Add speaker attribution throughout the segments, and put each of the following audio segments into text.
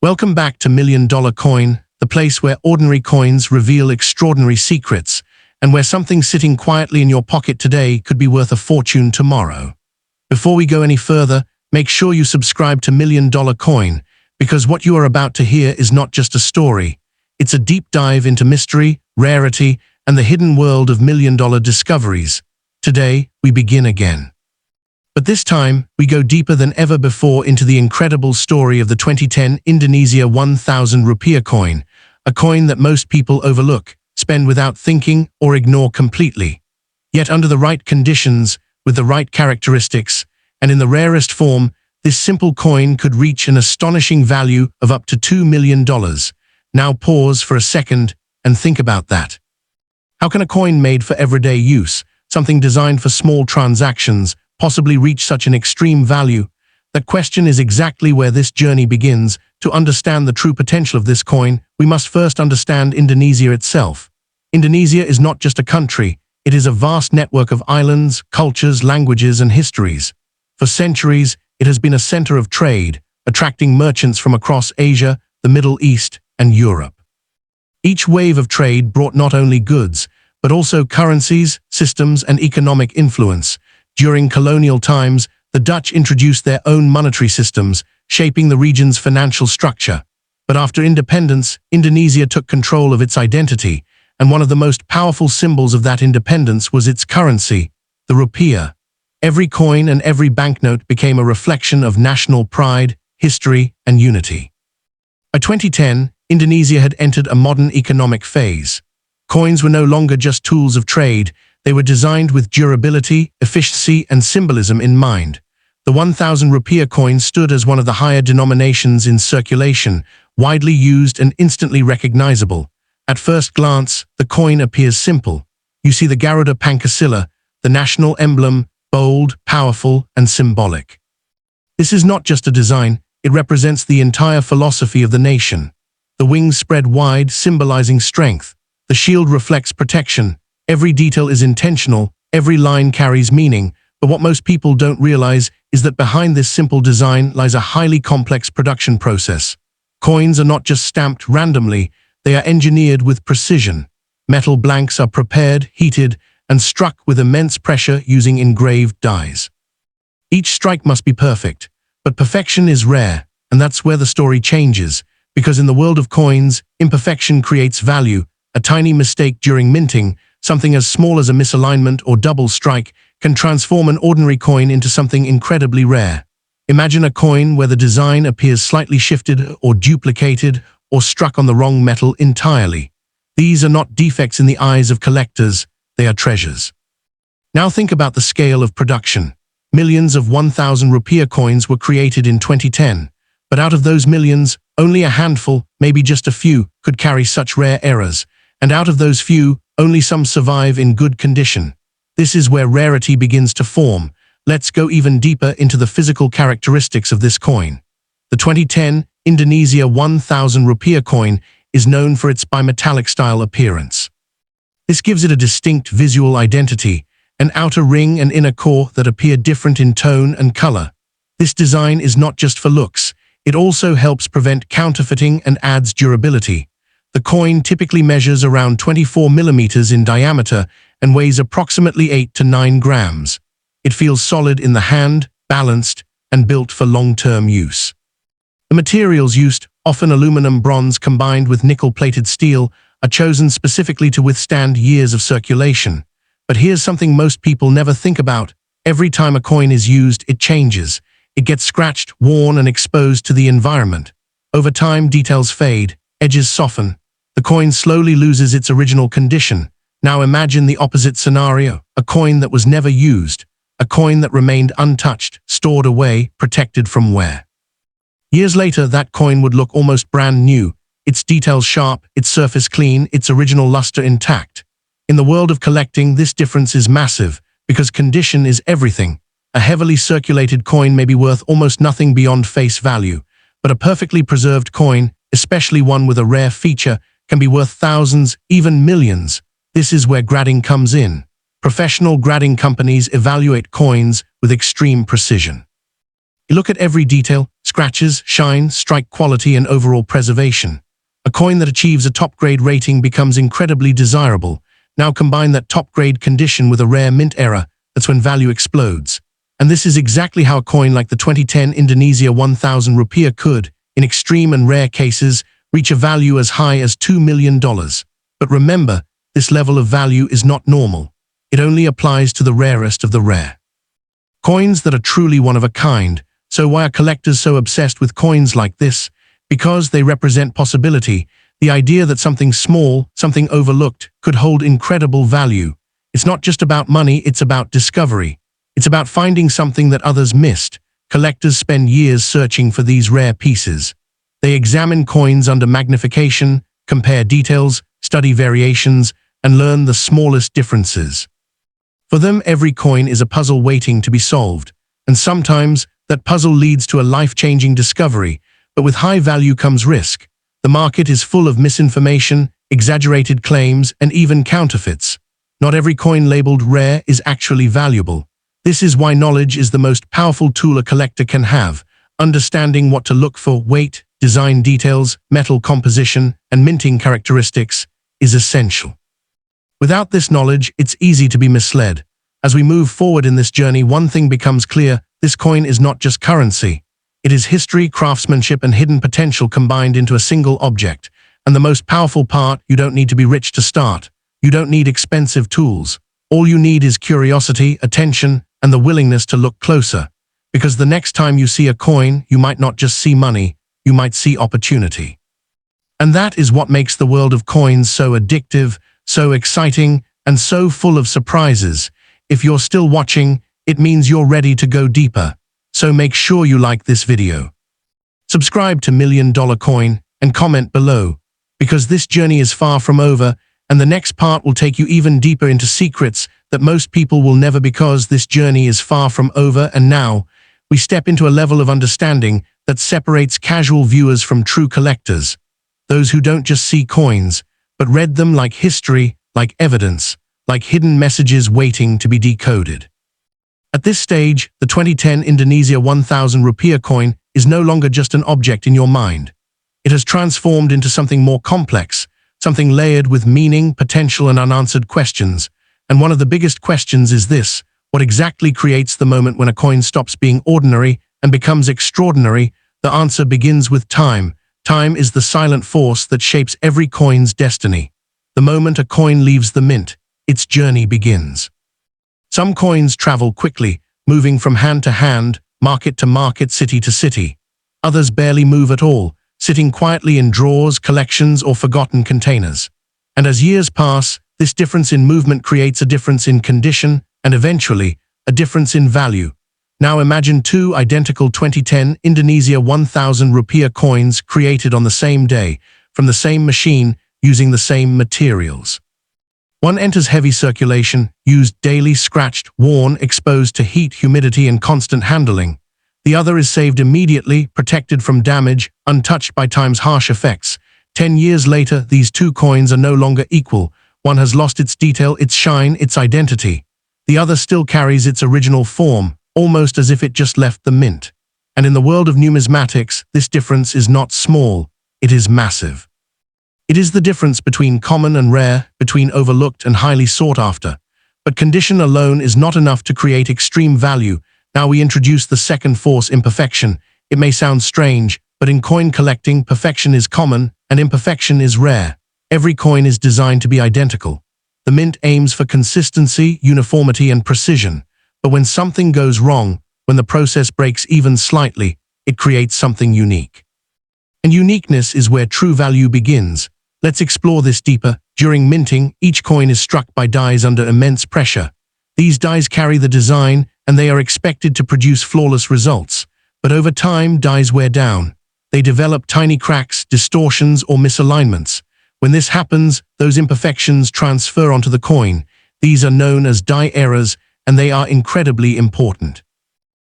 Speaker 1: Welcome back to Million Dollar Coin, the place where ordinary coins reveal extraordinary secrets, and where something sitting quietly in your pocket today could be worth a fortune tomorrow. Before we go any further, make sure you subscribe to Million Dollar Coin, because what you are about to hear is not just a story. It's a deep dive into mystery, rarity, and the hidden world of million-dollar discoveries. Today, we begin again. But this time, we go deeper than ever before into the incredible story of the 2010 Indonesia 1000 Rupiah coin, a coin that most people overlook, spend without thinking, or ignore completely. Yet under the right conditions, with the right characteristics, and in the rarest form, this simple coin could reach an astonishing value of up to $2 million. Now pause for a second and think about that. How can a coin made for everyday use, something designed for small transactions, possibly reach such an extreme value? That question is exactly where this journey begins. To understand the true potential of this coin, we must first understand Indonesia itself. Indonesia is not just a country, it is a vast network of islands, cultures, languages, and histories. For centuries, it has been a center of trade, attracting merchants from across Asia, the Middle East, and Europe. Each wave of trade brought not only goods, but also currencies, systems, and economic influence. During colonial times, the Dutch introduced their own monetary systems, shaping the region's financial structure. But after independence, Indonesia took control of its identity, and one of the most powerful symbols of that independence was its currency, the rupiah. Every coin and every banknote became a reflection of national pride, history, and unity. By 2010, Indonesia had entered a modern economic phase. Coins were no longer just tools of trade, they were designed with durability, efficiency, and symbolism in mind. The 1000 Rupiah coin stood as one of the higher denominations in circulation, widely used and instantly recognizable. At first glance, the coin appears simple. You see the Garuda Pancasila, the national emblem, bold, powerful, and symbolic. This is not just a design, it represents the entire philosophy of the nation. The wings spread wide, symbolizing strength. The shield reflects protection. Every detail is intentional, every line carries meaning, but what most people don't realize is that behind this simple design lies a highly complex production process. Coins are not just stamped randomly, they are engineered with precision. Metal blanks are prepared, heated, and struck with immense pressure using engraved dies. Each strike must be perfect, but perfection is rare, and that's where the story changes, because in the world of coins, imperfection creates value. A tiny mistake during minting, something as small as a misalignment or double strike, can transform an ordinary coin into something incredibly rare. Imagine a coin where the design appears slightly shifted or duplicated or struck on the wrong metal entirely. These are not defects in the eyes of collectors, they are treasures. Now think about the scale of production. Millions of 1000 Rupiah coins were created in 2010, but out of those millions, only a handful, maybe just a few, could carry such rare errors. And out of those few, only some survive in good condition. This is where rarity begins to form. Let's go even deeper into the physical characteristics of this coin. The 2010 Indonesia 1000 Rupiah coin is known for its bimetallic style appearance. This gives it a distinct visual identity, an outer ring and inner core that appear different in tone and color. This design is not just for looks, it also helps prevent counterfeiting and adds durability. The coin typically measures around 24 millimeters in diameter and weighs approximately 8 to 9 grams. It feels solid in the hand, balanced, and built for long-term use. The materials used, often aluminum bronze combined with nickel-plated steel, are chosen specifically to withstand years of circulation. But here's something most people never think about. Every time a coin is used, it changes. It gets scratched, worn, and exposed to the environment. Over time, details fade, edges soften. The coin slowly loses its original condition. Now imagine the opposite scenario, a coin that was never used, a coin that remained untouched, stored away, protected from wear. Years later, that coin would look almost brand new, its details sharp, its surface clean, its original luster intact. In the world of collecting, this difference is massive, because condition is everything. A heavily circulated coin may be worth almost nothing beyond face value, but a perfectly preserved coin, especially one with a rare feature, can be worth thousands, even millions. This is where grading comes in. Professional grading companies evaluate coins with extreme precision. You look at every detail: scratches, shine, strike quality, and overall preservation. A coin that achieves a top-grade rating becomes incredibly desirable. Now combine that top-grade condition with a rare mint error, that's when value explodes. And this is exactly how a coin like the 2010 Indonesia 1000 Rupiah could, in extreme and rare cases, reach a value as high as $2 million. But remember, this level of value is not normal. It only applies to the rarest of the rare. Coins that are truly one of a kind. So why are collectors so obsessed with coins like this? Because they represent possibility, the idea that something small, something overlooked, could hold incredible value. It's not just about money, it's about discovery. It's about finding something that others missed. Collectors spend years searching for these rare pieces. They examine coins under magnification, compare details, study variations, and learn the smallest differences. For them, every coin is a puzzle waiting to be solved. And sometimes, that puzzle leads to a life-changing discovery. But with high value comes risk. The market is full of misinformation, exaggerated claims, and even counterfeits. Not every coin labeled rare is actually valuable. This is why knowledge is the most powerful tool a collector can have. Understanding what to look for: weight, design details, metal composition, and minting characteristics is essential. Without this knowledge, it's easy to be misled. As we move forward in this journey, one thing becomes clear: this coin is not just currency. It is history, craftsmanship, and hidden potential combined into a single object. And the most powerful part: you don't need to be rich to start. You don't need expensive tools. All you need is curiosity, attention, and the willingness to look closer. Because the next time you see a coin, you might not just see money, you might see opportunity. And that is what makes the world of coins so addictive, so exciting, and so full of surprises. If you're still watching, it means you're ready to go deeper. So make sure you like this video. Subscribe to $1 Million Coin and comment below, because this journey is far from over, and the next part will take you even deeper into secrets that most people will never, because this journey is far from over. And now, we step into a level of understanding that separates casual viewers from true collectors. Those who don't just see coins, but read them like history, like evidence, like hidden messages waiting to be decoded. At this stage, the 2010 Indonesia 1000 Rupiah coin is no longer just an object in your mind. It has transformed into something more complex, something layered with meaning, potential, and unanswered questions. And one of the biggest questions is this: what exactly creates the moment when a coin stops being ordinary and becomes extraordinary? The answer begins with time. Time is the silent force that shapes every coin's destiny. The moment a coin leaves the mint, its journey begins. Some coins travel quickly, moving from hand to hand, market to market, city to city. Others barely move at all, sitting quietly in drawers, collections, or forgotten containers. And as years pass, this difference in movement creates a difference in condition, and eventually, a difference in value. Now imagine two identical 2010 Indonesia 1000 Rupiah coins created on the same day, from the same machine, using the same materials. One enters heavy circulation, used daily, scratched, worn, exposed to heat, humidity, and constant handling. The other is saved immediately, protected from damage, untouched by time's harsh effects. 10 years later, these two coins are no longer equal. One has lost its detail, its shine, its identity. The other still carries its original form, almost as if it just left the mint. And in the world of numismatics, this difference is not small, it is massive. It is the difference between common and rare, between overlooked and highly sought after. But condition alone is not enough to create extreme value. Now we introduce the second force: imperfection. It may sound strange, but in coin collecting, perfection is common and imperfection is rare. Every coin is designed to be identical. The mint aims for consistency, uniformity, and precision. But when something goes wrong, when the process breaks even slightly, it creates something unique. And uniqueness is where true value begins. Let's explore this deeper. During minting, each coin is struck by dies under immense pressure. These dies carry the design, and they are expected to produce flawless results. But over time, dies wear down. They develop tiny cracks, distortions, or misalignments. When this happens, those imperfections transfer onto the coin. These are known as die errors, and they are incredibly important.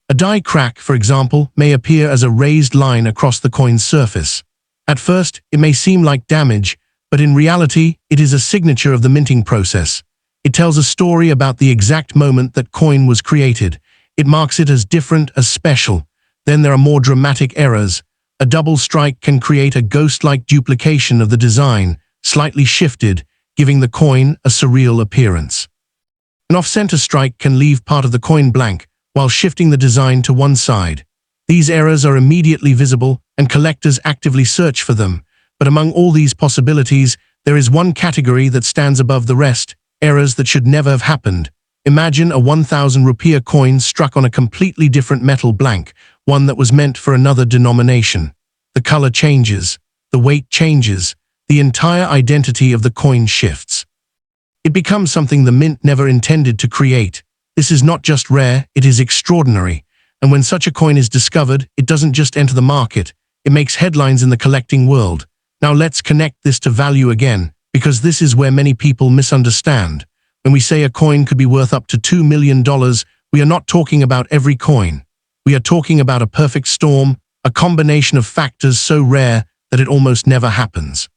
Speaker 1: A die crack, for example, may appear as a raised line across the coin's surface. At first, it may seem like damage, but in reality, it is a signature of the minting process. It tells a story about the exact moment that coin was created. It marks it as different, as special. Then there are more dramatic errors. A double strike can create a ghost-like duplication of the design, slightly shifted, giving the coin a surreal appearance. An off-center strike can leave part of the coin blank, while shifting the design to one side. These errors are immediately visible, and collectors actively search for them. But among all these possibilities, there is one category that stands above the rest: errors that should never have happened. Imagine a 1,000 rupiah coin struck on a completely different metal blank, one that was meant for another denomination. The color changes, the weight changes, the entire identity of the coin shifts. It becomes something the mint never intended to create. This is not just rare, it is extraordinary. And when such a coin is discovered, it doesn't just enter the market, it makes headlines in the collecting world. Now let's connect this to value again, because this is where many people misunderstand. When we say a coin could be worth up to $2 million, we are not talking about every coin. We are talking about a perfect storm, a combination of factors so rare that it almost never happens.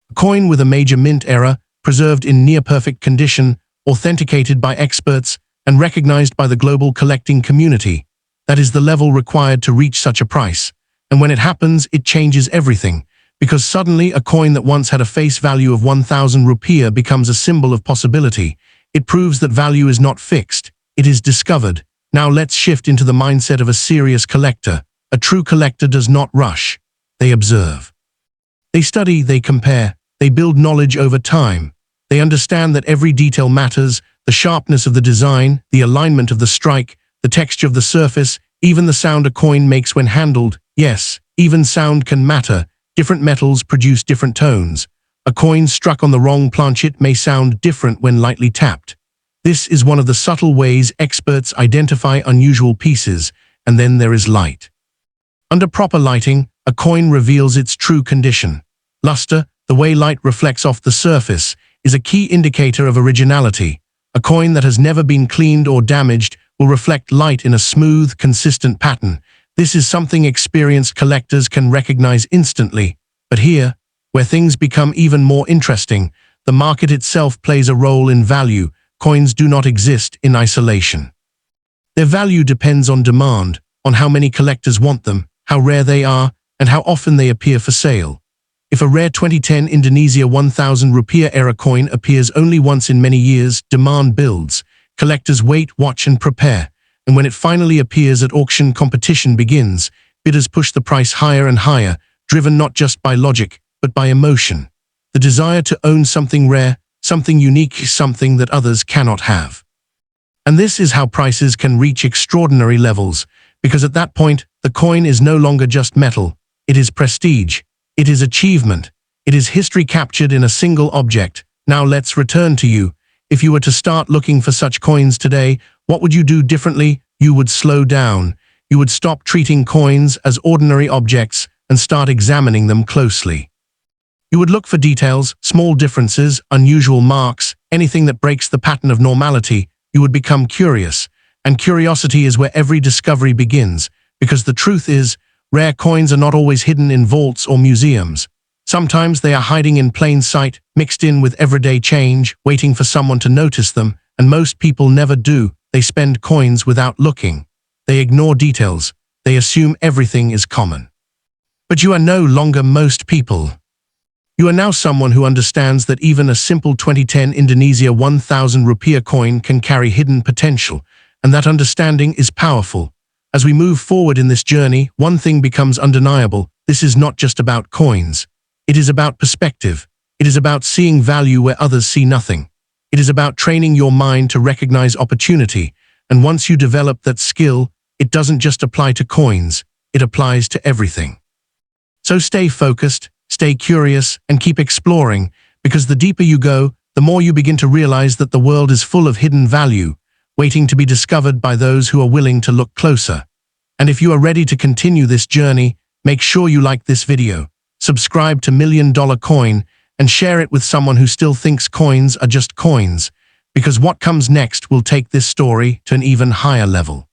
Speaker 1: A coin with a major mint error, preserved in near-perfect condition, authenticated by experts, and recognized by the global collecting community. That is the level required to reach such a price. And when it happens, it changes everything. Because suddenly a coin that once had a face value of 1,000 rupiah becomes a symbol of possibility. It proves that value is not fixed, it is discovered. Now let's shift into the mindset of a serious collector. A true collector does not rush. They observe. They study, they compare, they build knowledge over time. They understand that every detail matters: the sharpness of the design, the alignment of the strike, the texture of the surface, even the sound a coin makes when handled. Yes, even sound can matter. Different metals produce different tones. A coin struck on the wrong planchet may sound different when lightly tapped. This is one of the subtle ways experts identify unusual pieces. And then there is light. Under proper lighting, a coin reveals its true condition. Luster, the way light reflects off the surface, is a key indicator of originality. A coin that has never been cleaned or damaged will reflect light in a smooth, consistent pattern. This is something experienced collectors can recognize instantly. But here, where things become even more interesting, the market itself plays a role in value. Coins do not exist in isolation. Their value depends on demand, on how many collectors want them, how rare they are, and how often they appear for sale. If a rare 2010 Indonesia 1,000 rupiah era coin appears only once in many years, demand builds. Collectors wait, watch, and prepare. And when it finally appears at auction, competition begins. Bidders push the price higher and higher, driven not just by logic, but by emotion. The desire to own something rare, something unique, something that others cannot have. And this is how prices can reach extraordinary levels, because at that point, the coin is no longer just metal. It is prestige. It is achievement. It is history captured in a single object. Now let's return to you. If you were to start looking for such coins today, what would you do differently? You would slow down. You would stop treating coins as ordinary objects and start examining them closely. You would look for details, small differences, unusual marks, anything that breaks the pattern of normality. You would become curious. And curiosity is where every discovery begins, because the truth is, rare coins are not always hidden in vaults or museums. Sometimes they are hiding in plain sight, mixed in with everyday change, waiting for someone to notice them, and most people never do. They spend coins without looking. They ignore details. They assume everything is common. But you are no longer most people. You are now someone who understands that even a simple 2010 Indonesia 1,000 rupiah coin can carry hidden potential, and that understanding is powerful. As we move forward in this journey, one thing becomes undeniable: this is not just about coins. It is about perspective. It is about seeing value where others see nothing. It is about training your mind to recognize opportunity, and once you develop that skill, it doesn't just apply to coins, it applies to everything. So stay focused, stay curious, and keep exploring, because the deeper you go, the more you begin to realize that the world is full of hidden value, waiting to be discovered by those who are willing to look closer. And if you are ready to continue this journey, make sure you like this video, subscribe to $1 Million Coin, and share it with someone who still thinks coins are just coins, because what comes next will take this story to an even higher level.